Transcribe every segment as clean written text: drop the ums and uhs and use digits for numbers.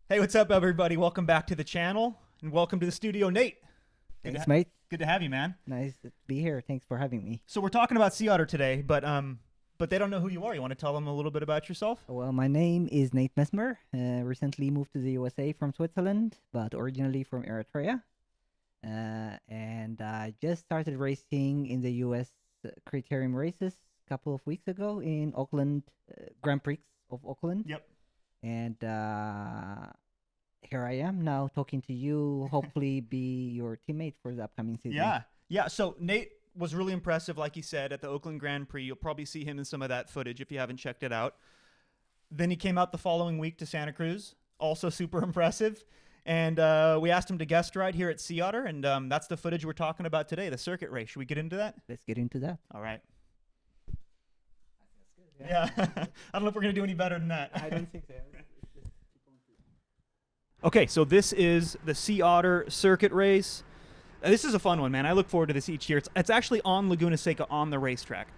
Hey, what's up, everybody? Welcome back to the channel, and welcome to the studio, Nate. Thanks, mate. Good to have you, man. Nice to be here. Thanks for having me. So we're talking about Sea Otter today, but they don't know who you are. You want to tell them a little bit about yourself? Well, my name is Nate Mesmer. Recently moved to the USA from Switzerland, but originally from Eritrea. And I just started racing in the US criterium races a couple of weeks ago in Auckland, Grand Prix of Auckland. Yep. And here I am now talking to you. Hopefully, be your teammate for the upcoming season. Yeah. So Nate was really impressive, like he said, at the Oakland Grand Prix. You'll probably see him in some of that footage if you haven't checked it out. Then he came out the following week to Santa Cruz, also super impressive. And we asked him to guest ride here at Sea Otter, and that's the footage we're talking about today, the circuit race. Should we get into that? Let's get into that. All right. Yeah. I don't know if we're going to do any better than that. I don't think so. Okay, so this is the Sea Otter Circuit Race. This is a fun one, man. I look forward to this each year. It's actually on Laguna Seca on the racetrack.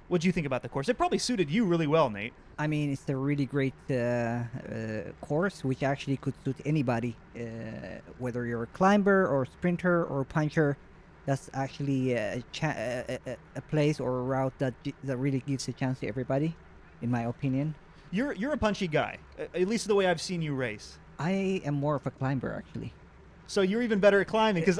What do you think about the course? It probably suited you really well, Nate. I mean, it's a really great course, which actually could suit anybody, whether you're a climber or sprinter or puncher. That's actually a place or a route that really gives a chance to everybody, in my opinion. You're a punchy guy, at least the way I've seen you race. I am more of a climber, actually. So you're even better at climbing because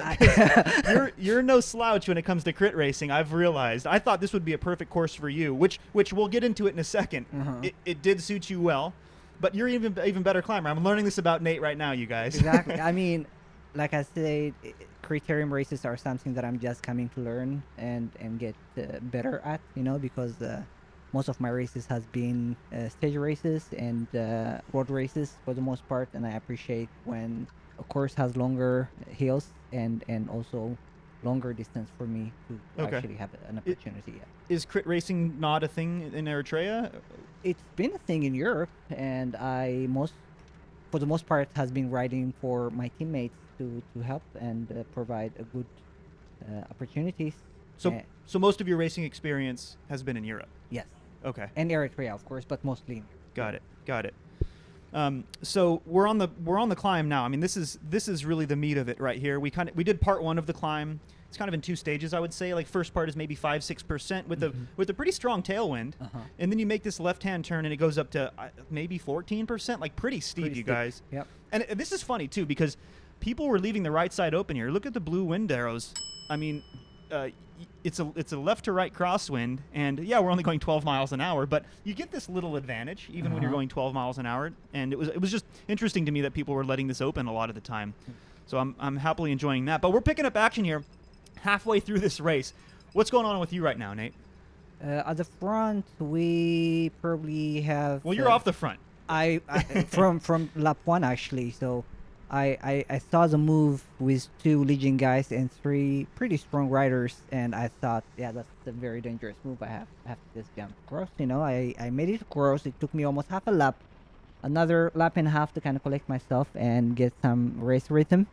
you're no slouch when it comes to crit racing. I've realized. I thought this would be a perfect course for you, which we'll get into it in a second. It did suit you well, but you're even better climber. I'm learning this about Nate right now, you guys. Exactly. I mean, like I said, criterium races are something that I'm just coming to learn and get better at. Because most of my races has been stage races and road races for the most part, and I appreciate when a course has longer hills and also longer distance for me to actually have an opportunity. Is crit racing not a thing in Eritrea? It's been a thing in Europe, and for the most part, has been riding for my teammates to help and provide a good opportunities. So most of your racing experience has been in Europe? Yes. Okay. And Eritrea, of course, but mostly in Europe. Got it. So we're on the climb now. I mean, this is really the meat of it right here. We did part one of the climb. It's kind of in two stages, I would say. Like first part is maybe 5-6% with a pretty strong tailwind, and then you make this left-hand turn and it goes up to maybe 14%, like pretty steep, you guys. Yep. And this is funny too because people were leaving the right side open here. Look at the blue wind arrows. I mean, it's a left to right crosswind, and yeah, we're only going 12 miles an hour, but you get this little advantage even when you're going 12 miles an hour. And it was just interesting to me that people were letting this open a lot of the time. So I'm happily enjoying that. But we're picking up action here halfway through this race. What's going on with you right now, Nate? At the front, we probably have. Well, you're off the front. I from lap one actually. So I saw the move with 2 Legion guys and 3 pretty strong riders, and I thought, yeah, that's a very dangerous move. I have to just jump across. I made it across. It took me almost half a lap, another lap and a half to kind of collect myself and get some race rhythm.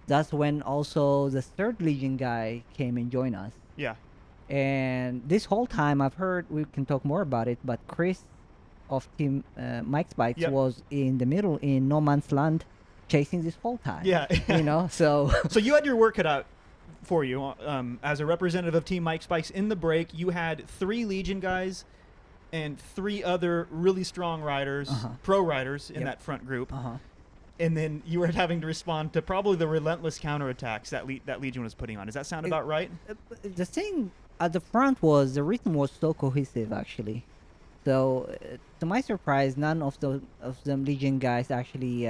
That's when also the 3rd Legion guy came and joined us. Yeah. And this whole time, I've heard, we can talk more about it, but Chris of Team Mike's Bikes was in the middle in no man's land, chasing this whole time. Yeah. So So you had your work cut out for you as a representative of Team Mike Spikes. In the break, you had 3 Legion guys and 3 other really strong riders, pro riders in that front group. And then you were having to respond to probably the relentless counterattacks that Legion was putting on. Does that sound about right? The thing at the front was the rhythm was so cohesive, actually. So to my surprise, none of the Legion guys actually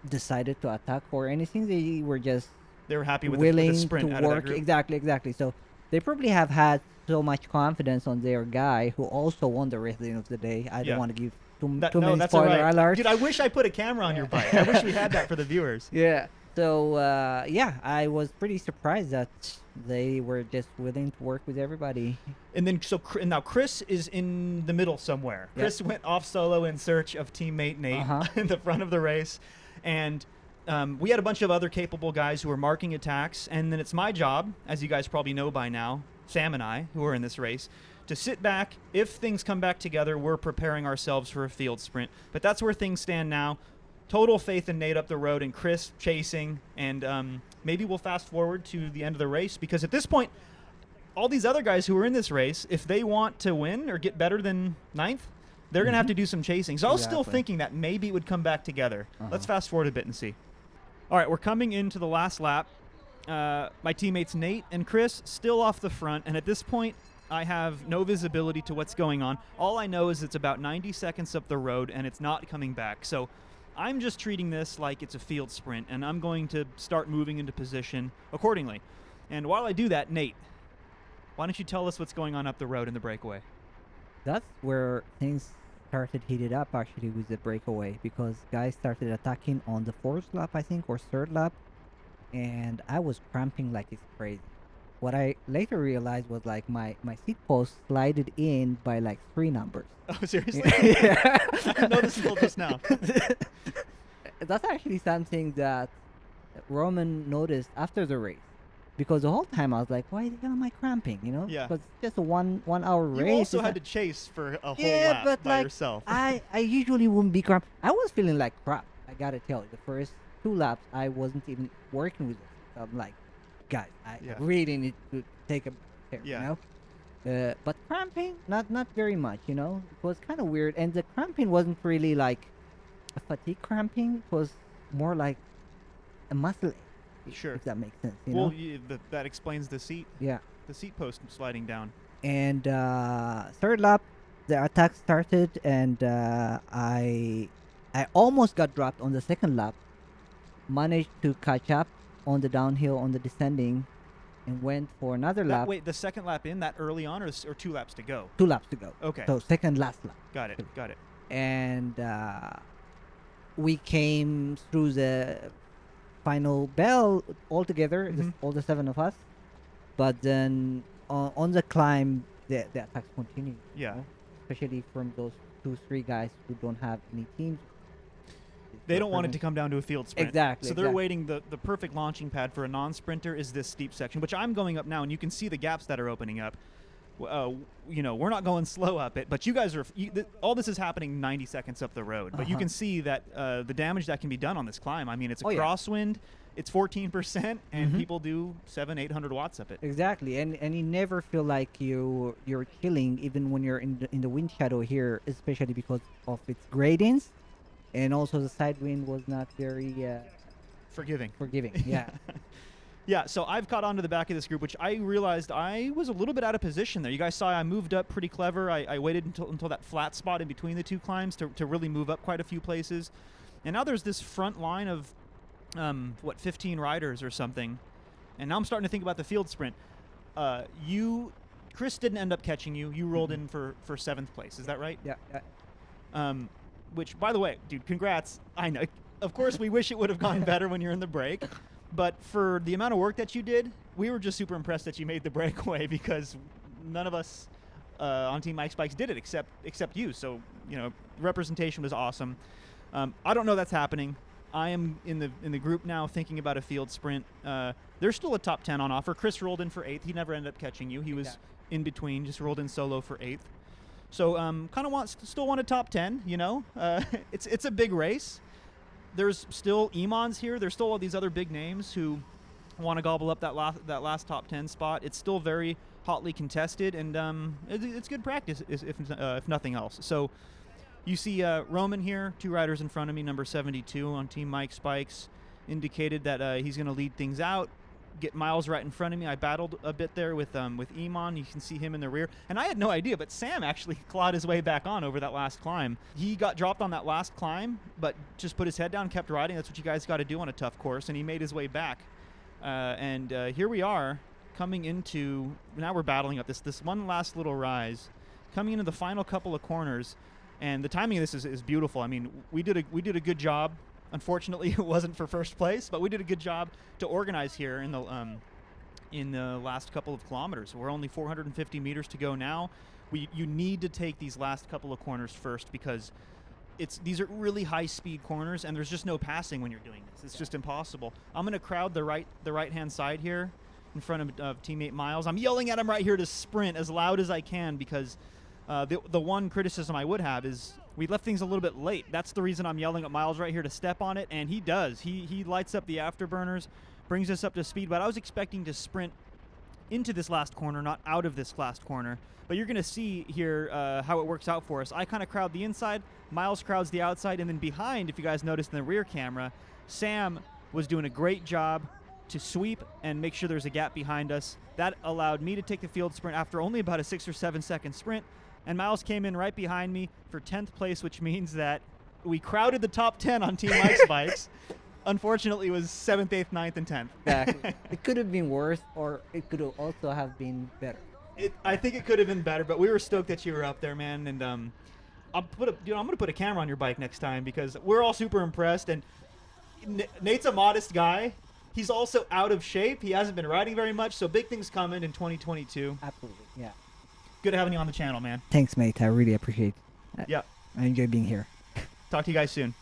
decided to attack or anything. They were happy with the sprint to out work. Of that group. Exactly. So they probably have had so much confidence on their guy who also won the race at the end of the day. I don't want to give too many spoiler alerts. Dude, I wish I put a camera on your bike. I wish we had that for the viewers. Yeah. So I was pretty surprised that they were just willing to work with everybody. And then now Chris is in the middle somewhere. Yep. Chris went off solo in search of teammate Nate in the front of the race, and we had a bunch of other capable guys who were marking attacks. And then it's my job, as you guys probably know by now, Sam and I, who are in this race, to sit back. If things come back together, we're preparing ourselves for a field sprint. But that's where things stand now. total faith in Nate up the road and Chris chasing, and maybe we'll fast forward to the end of the race, because at this point, all these other guys who are in this race, if they want to win or get better than 9th, they're going to have to do some chasing. So I was still thinking that maybe it would come back together. Let's fast forward a bit and see. All right, we're coming into the last lap. My teammates Nate and Chris still off the front, and at this point, I have no visibility to what's going on. All I know is it's about 90 seconds up the road, and it's not coming back. So I'm just treating this like it's a field sprint, and I'm going to start moving into position accordingly. And while I do that, Nate, why don't you tell us what's going on up the road in the breakaway? That's where things started heated up actually with the breakaway, because guys started attacking on the 4th lap, I think, or 3rd lap, and I was cramping like it's crazy. What I later realized was like my seat post slided in by like 3 numbers. Oh, seriously? Yeah. I didn't know this until just now. That's actually something that Roman noticed after the race, because the whole time I was like, why the hell am I cramping? You know? Yeah. Because it's just a one hour race. You also It's had not- to chase for a whole yeah, lap but by like yourself. I usually wouldn't be cramped. I was feeling like crap. I gotta tell you, the first 2 laps I wasn't even working with it. So I'm like, guys, I Yeah. really need to take a care, Yeah. you know. But cramping, not very much, you know. It was kind of weird, and the cramping wasn't really like a fatigue cramping. It was more like a muscle ache, Sure. if that makes sense. You Well, know? that explains the seat Yeah. post sliding down. And 3rd lap, the attack started, and I almost got dropped on the 2nd lap. Managed to catch up on the downhill, on the descending, and went for another lap. Wait, the 2nd lap in that early on, or 2 laps to go? 2 laps to go. Okay. So 2nd last lap. Got it. And we came through the final bell all together, all the 7 of us. But then on the climb, the attacks continued. you Yeah. know, especially from those 2-3 guys who don't have any teams. They don't want it to come down to a field sprint. Exactly. So they're waiting. The perfect launching pad for a non-sprinter is this steep section, which I'm going up now, and you can see the gaps that are opening up. We're not going slow up it, but you guys are. All this is happening 90 seconds up the road, but you can see that the damage that can be done on this climb. I mean, it's a crosswind. It's 14%, and people do 700-800 watts up it. Exactly, and you never feel like you're chilling even when you're in the wind shadow here, especially because of its gradients, and also the side wind was not very Forgiving. Yeah. Yeah, so I've caught on to the back of this group, which I realized I was a little bit out of position there. You guys saw I moved up pretty clever. I waited until that flat spot in between the 2 climbs to really move up quite a few places. And now there's this front line of, 15 riders or something. And now I'm starting to think about the field sprint. Chris didn't end up catching you. You rolled in for 7th place. Is that right? Yeah. Which, by the way, dude, congrats. I know. Of course, we wish it would have gone better when you're in the break. But for the amount of work that you did, we were just super impressed that you made the breakaway, because none of us on Team Mike's Bikes did it except you. So, representation was awesome. I don't know that's happening. I am in the group now thinking about a field sprint. There's still a top 10 on offer. Chris rolled in for 8th. He never ended up catching you. He was in between, just rolled in solo for 8th. So kind of still want a top 10, It's a big race. There's still Imans here. There's still all these other big names who want to gobble up that last top 10 spot. It's still very hotly contested, and it's good practice if nothing else. So you see Roman here, 2 riders in front of me, number 72 on Team Mike's Bikes, indicated that he's going to lead things out. Get Miles right in front of me. I battled a bit there with Iman. You can see him in the rear. And I had no idea, but Sam actually clawed his way back on over that last climb. He got dropped on that last climb, but just put his head down, kept riding. That's what you guys got to do on a tough course, and he made his way back. And here we are coming into, now we're battling up this one last little rise, coming into the final couple of corners. And the timing of this is beautiful. I mean, we did a good job. Unfortunately, it wasn't for first place, but we did a good job to organize here in the last couple of kilometers. We're only 450 meters to go now. You need to take these last couple of corners first, because these are really high speed corners, and there's just no passing when you're doing this. It's just impossible. I'm going to crowd the right hand side here in front of teammate Miles. I'm yelling at him right here to sprint as loud as I can, because the one criticism I would have is we left things a little bit late. That's the reason I'm yelling at Miles right here to step on it, and he does. He lights up the afterburners, brings us up to speed, but I was expecting to sprint into this last corner, not out of this last corner. But you're going to see here how it works out for us. I kind of crowd the inside, Miles crowds the outside, and then behind, if you guys noticed in the rear camera, Sam was doing a great job to sweep and make sure there's a gap behind us. That allowed me to take the field sprint after only about a 6 or 7 second sprint, and Miles came in right behind me for 10th place, which means that we crowded the top 10 on Team Mike's bikes. Unfortunately, it was 7th, 8th, 9th, and 10th. Exactly. It could have been worse, or it could have also have been better. I think it could have been better, but we were stoked that you were up there, man. And I'm gonna put a camera on your bike next time because we're all super impressed. And Nate's a modest guy. He's also out of shape. He hasn't been riding very much, so big things coming in 2022. Absolutely, yeah. Good having you on the channel, man. Thanks, mate. I really appreciate it. Yeah. I enjoy being here. Talk to you guys soon.